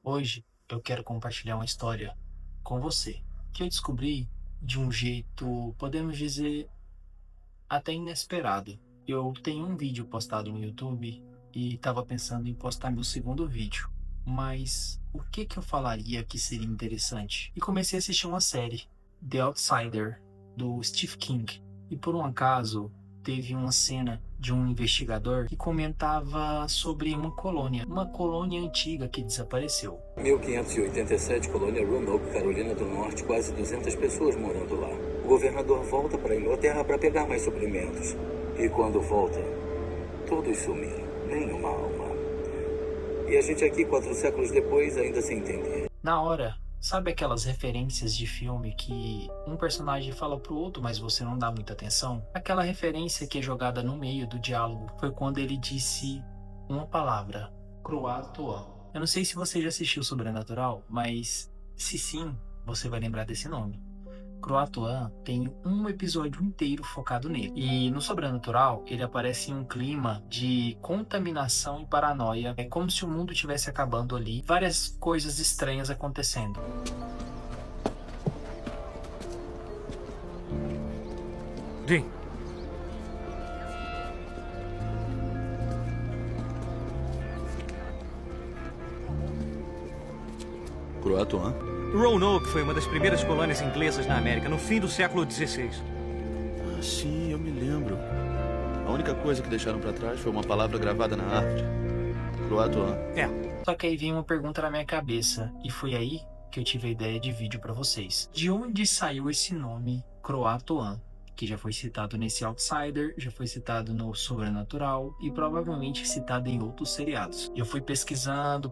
Hoje eu quero compartilhar uma história com você que eu descobri de um jeito, podemos dizer, até inesperado. Eu tenho um vídeo postado no YouTube e estava pensando em postar meu segundo vídeo, mas o que que eu falaria que seria interessante? E comecei a assistir uma série, The Outsider, do Stephen King. E por um acaso teve uma cena de um investigador que comentava sobre uma colônia antiga que desapareceu. 1587, colônia Roanoke, Carolina do Norte, quase 200 pessoas morando lá. O governador volta para a Inglaterra para pegar mais suprimentos. E quando volta, todos sumiram, nenhuma alma. E a gente aqui, 4 séculos depois, ainda sem entender. Na hora, sabe aquelas referências de filme que um personagem fala pro outro, mas você não dá muita atenção? Aquela referência que é jogada no meio do diálogo foi quando ele disse uma palavra, Croatoan. Eu não sei se você já assistiu Sobrenatural, mas se sim, você vai lembrar desse nome. Croatoan tem um episódio inteiro focado nele. E no Sobrenatural, ele aparece em um clima de contaminação e paranoia. É como se o mundo estivesse acabando ali. Várias coisas estranhas acontecendo. Jim, Croatoan? Roanoke foi uma das primeiras colônias inglesas na América, no fim do século XVI. Ah, sim, eu me lembro. A única coisa que deixaram pra trás foi uma palavra gravada na árvore. Croatoan. Só que aí veio uma pergunta na minha cabeça. E foi aí que eu tive a ideia de vídeo pra vocês. De onde saiu esse nome Croatoan? Que já foi citado nesse Outsider, já foi citado no Sobrenatural e provavelmente citado em outros seriados. Eu fui pesquisando,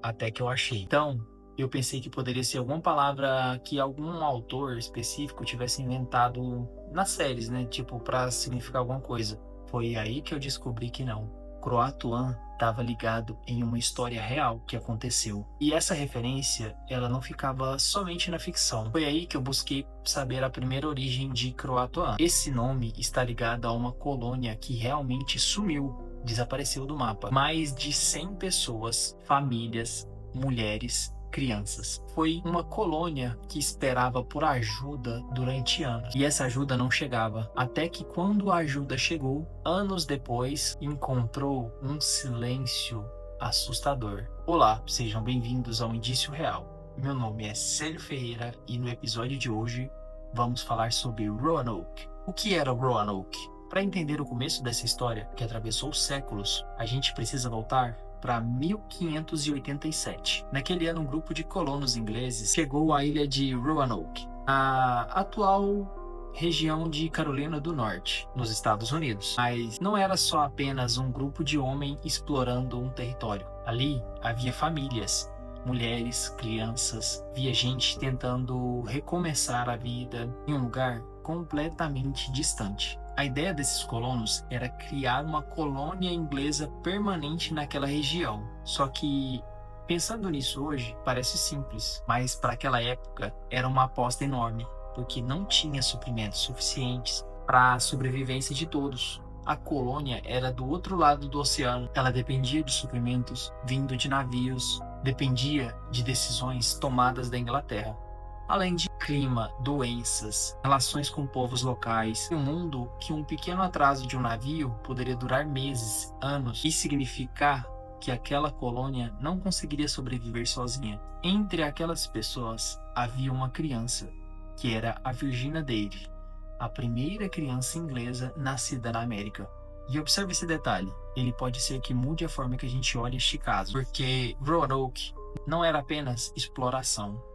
até que eu achei. Então, eu pensei que poderia ser alguma palavra que algum autor específico tivesse inventado nas séries, né? Tipo, pra significar alguma coisa. Foi aí que eu descobri que não. Croatoan estava ligado em uma história real que aconteceu. E essa referência, ela não ficava somente na ficção. Foi aí que eu busquei saber a primeira origem de Croatoan. Esse nome está ligado a uma colônia que realmente sumiu, desapareceu do mapa. Mais de 100 pessoas, famílias, mulheres, crianças. Foi uma colônia que esperava por ajuda durante anos. E essa ajuda não chegava. Até que quando a ajuda chegou, anos depois, encontrou um silêncio assustador. Olá, sejam bem-vindos ao Indício Real. Meu nome é Célio Ferreira e no episódio de hoje vamos falar sobre Roanoke. O que era Roanoke? Para entender o começo dessa história, que atravessou séculos, a gente precisa voltar para 1587. Naquele ano, um grupo de colonos ingleses chegou à ilha de Roanoke, a atual região de Carolina do Norte, nos Estados Unidos. Mas não era só apenas um grupo de homens explorando um território. Ali havia famílias, mulheres, crianças, havia gente tentando recomeçar a vida em um lugar completamente distante. A ideia desses colonos era criar uma colônia inglesa permanente naquela região. Só que, pensando nisso hoje, parece simples, mas para aquela época era uma aposta enorme, porque não tinha suprimentos suficientes para a sobrevivência de todos. A colônia era do outro lado do oceano, ela dependia de suprimentos vindo de navios, dependia de decisões tomadas da Inglaterra. Além de clima, doenças, relações com povos locais, um mundo que um pequeno atraso de um navio poderia durar meses, anos, e significar que aquela colônia não conseguiria sobreviver sozinha. Entre aquelas pessoas havia uma criança, que era a Virginia Dare, a primeira criança inglesa nascida na América. E observe esse detalhe, ele pode ser que mude a forma que a gente olha este caso, porque Roanoke não era apenas exploração.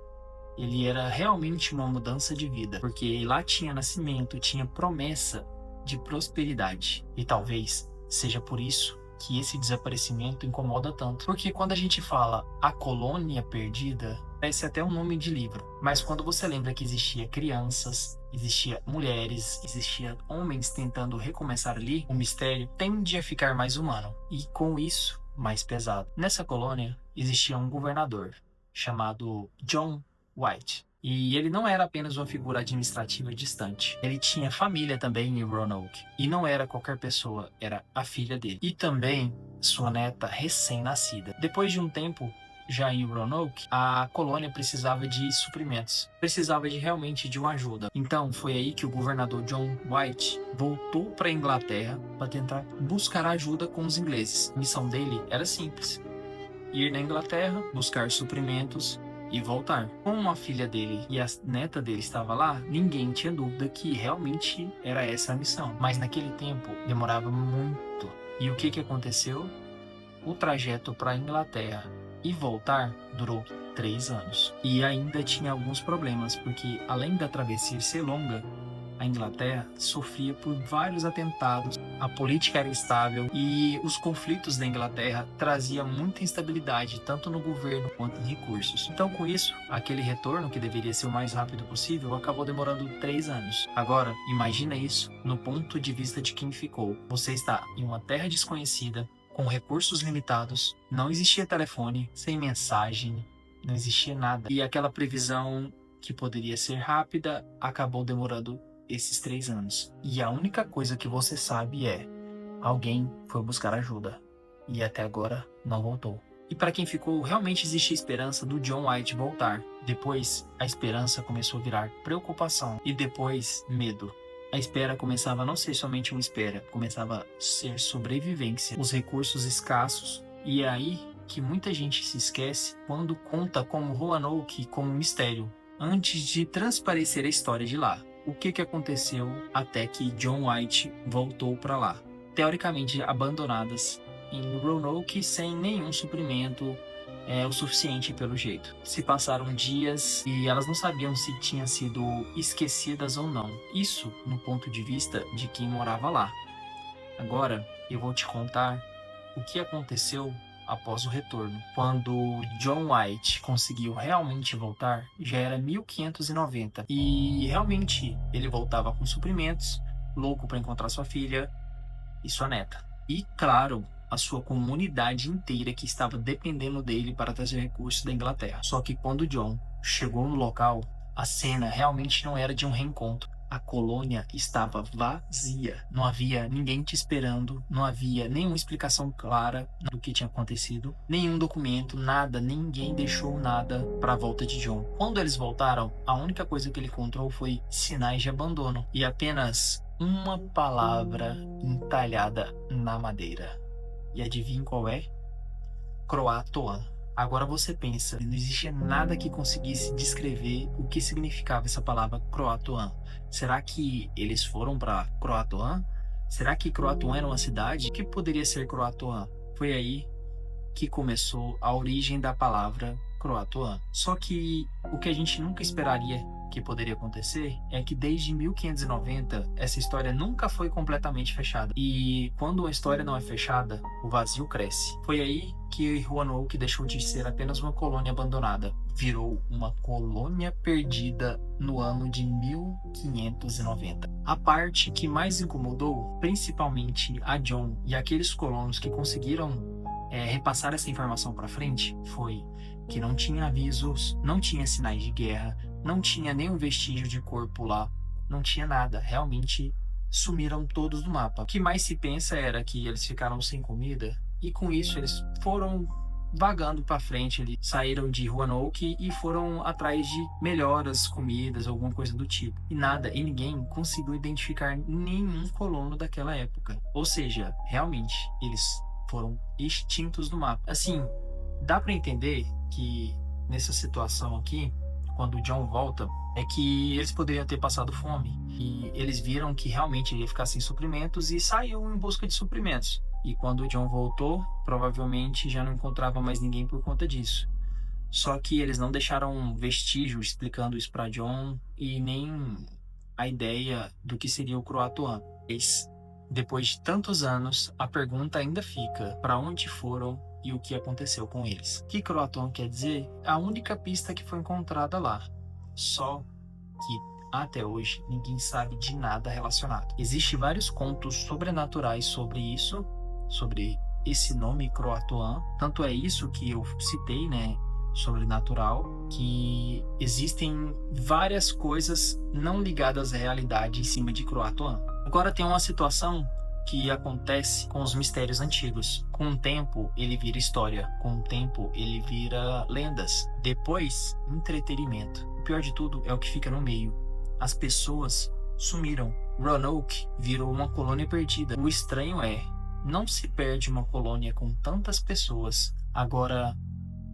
Ele era realmente uma mudança de vida, porque lá tinha nascimento, tinha promessa de prosperidade. E talvez seja por isso que esse desaparecimento incomoda tanto. Porque quando a gente fala a colônia perdida, parece até um nome de livro. Mas quando você lembra que existia crianças, existia mulheres, existia homens tentando recomeçar ali, o mistério tende a ficar mais humano. E com isso, mais pesado. Nessa colônia existia um governador chamado John White. E ele não era apenas uma figura administrativa distante. Ele tinha família também em Roanoke. E não era qualquer pessoa, era a filha dele. E também sua neta recém-nascida. Depois de um tempo, já em Roanoke, a colônia precisava de suprimentos. Precisava realmente de uma ajuda. Então, foi aí que o governador John White voltou para a Inglaterra para tentar buscar ajuda com os ingleses. A missão dele era simples: ir na Inglaterra, buscar suprimentos e voltar. Como a filha dele e a neta dele estava lá, ninguém tinha dúvida que realmente era essa a missão. Mas naquele tempo demorava muito. E o que aconteceu? O trajeto para a Inglaterra e voltar durou 3 anos. E ainda tinha alguns problemas, porque além da travessia ser longa, a Inglaterra sofria por vários atentados, a política era instável e os conflitos da Inglaterra traziam muita instabilidade, tanto no governo quanto em recursos. Então, com isso, aquele retorno, que deveria ser o mais rápido possível, acabou demorando 3 anos. Agora, imagina isso no ponto de vista de quem ficou. Você está em uma terra desconhecida, com recursos limitados, não existia telefone, sem mensagem, não existia nada. E aquela previsão que poderia ser rápida acabou demorando esses 3 anos. E a única coisa que você sabe é: alguém foi buscar ajuda e até agora não voltou. E para quem ficou, realmente existe a esperança do John White voltar. Depois, a esperança começou a virar preocupação e depois medo. A espera começava a não ser somente uma espera, começava a ser sobrevivência. Os recursos escassos, e é aí que muita gente se esquece quando conta como Roanoke como um mistério, antes de transparecer a história de lá. O que aconteceu até que John White voltou para lá? Teoricamente abandonadas em Roanoke, sem nenhum suprimento o suficiente pelo jeito. Se passaram dias e elas não sabiam se tinham sido esquecidas ou não. Isso no ponto de vista de quem morava lá. Agora eu vou te contar o que aconteceu após o retorno. Quando John White conseguiu realmente voltar, já era 1590 e realmente ele voltava com suprimentos, louco para encontrar sua filha e sua neta. E claro, a sua comunidade inteira que estava dependendo dele para trazer recursos da Inglaterra. Só que quando John chegou no local, a cena realmente não era de um reencontro. A colônia estava vazia. Não havia ninguém te esperando, não havia nenhuma explicação clara do que tinha acontecido, nenhum documento, nada, ninguém deixou nada para a volta de John. Quando eles voltaram, a única coisa que ele encontrou foi sinais de abandono e apenas uma palavra entalhada na madeira. E adivinha qual é? Croatoan. Agora você pensa, não existia nada que conseguisse descrever o que significava essa palavra Croatoan. Será que eles foram para Croatoan? Será que Croatoan era uma cidade? O que poderia ser Croatoan? Foi aí que começou a origem da palavra Croatoan. Só que o que a gente nunca esperaria que poderia acontecer é que desde 1590 essa história nunca foi completamente fechada. E quando uma história não é fechada, o vazio cresce. Foi aí que Roanoke deixou de ser apenas uma colônia abandonada, virou uma colônia perdida no ano de 1590. A parte que mais incomodou, principalmente a John e aqueles colonos que conseguiram repassar essa informação para frente, foi que não tinha avisos, não tinha sinais de guerra, não tinha nenhum vestígio de corpo lá, não tinha nada, realmente sumiram todos do mapa. O que mais se pensa era que eles ficaram sem comida e com isso eles foram vagando para frente, eles saíram de Roanoke e foram atrás de melhoras, comidas, alguma coisa do tipo. E nada, e ninguém conseguiu identificar nenhum colono daquela época. Ou seja, realmente eles foram extintos do mapa. Assim, dá para entender que nessa situação aqui, quando o John volta, é que eles poderiam ter passado fome. E eles viram que realmente ia ficar sem suprimentos e saiu em busca de suprimentos. E quando o John voltou, provavelmente já não encontrava mais ninguém por conta disso. Só que eles não deixaram um vestígio explicando isso para John e nem a ideia do que seria o Croatoan. Depois de tantos anos, a pergunta ainda fica: para onde foram e o que aconteceu com eles? O que Croatoan quer dizer? A única pista que foi encontrada lá. Só que até hoje ninguém sabe de nada relacionado. Existem vários contos sobrenaturais sobre isso, sobre esse nome Croatoan. Tanto é isso que eu citei, sobrenatural, que existem várias coisas não ligadas à realidade em cima de Croatoan. Agora tem uma situação que acontece com os mistérios antigos. Com o tempo, ele vira história. Com o tempo, ele vira lendas. Depois, entretenimento. O pior de tudo é o que fica no meio. As pessoas sumiram. Roanoke virou uma colônia perdida. O estranho é, não se perde uma colônia com tantas pessoas. Agora,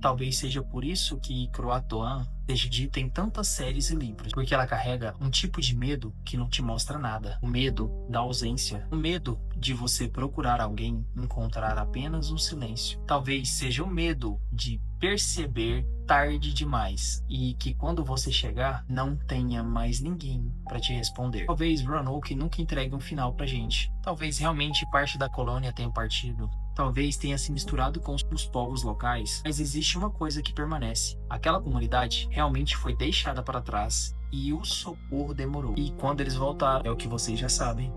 talvez seja por isso que Croatoan seja dita em tantas séries e livros, porque ela carrega um tipo de medo que não te mostra nada. O medo da ausência. O medo de você procurar alguém e encontrar apenas um silêncio. Talvez seja o medo de perceber tarde demais e que quando você chegar não tenha mais ninguém para te responder. Talvez Roanoke nunca entregue um final pra gente. Talvez realmente parte da colônia tenha partido. Talvez tenha se misturado com os povos locais, mas existe uma coisa que permanece. Aquela comunidade realmente foi deixada para trás e o socorro demorou. E quando eles voltaram, é o que vocês já sabem,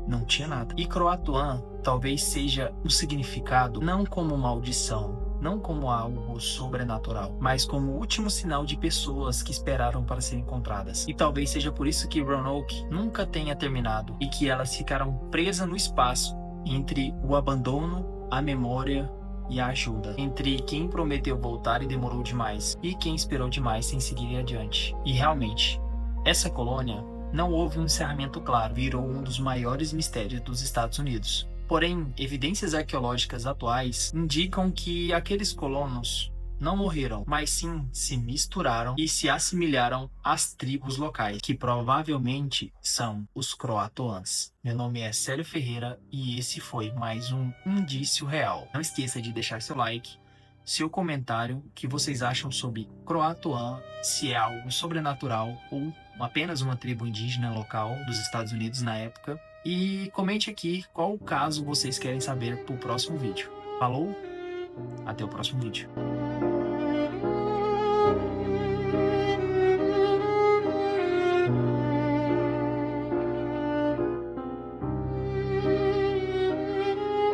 não tinha nada. E Croatoan talvez seja o significado não como maldição, não como algo sobrenatural, mas como o último sinal de pessoas que esperaram para serem encontradas. E talvez seja por isso que Roanoke nunca tenha terminado e que elas ficaram presas no espaço entre o abandono, a memória e a ajuda, entre quem prometeu voltar e demorou demais e quem esperou demais sem seguir adiante. E realmente, essa colônia não houve um encerramento claro, virou um dos maiores mistérios dos Estados Unidos. Porém, evidências arqueológicas atuais indicam que aqueles colonos não morreram, mas sim se misturaram e se assimilaram às tribos locais, que provavelmente são os Croatoans. Meu nome é Célio Ferreira e esse foi mais um Indício Real. Não esqueça de deixar seu like, seu comentário, o que vocês acham sobre Croatoan, se é algo sobrenatural ou apenas uma tribo indígena local dos Estados Unidos na época. E comente aqui qual caso vocês querem saber para o próximo vídeo. Falou? Até o próximo vídeo.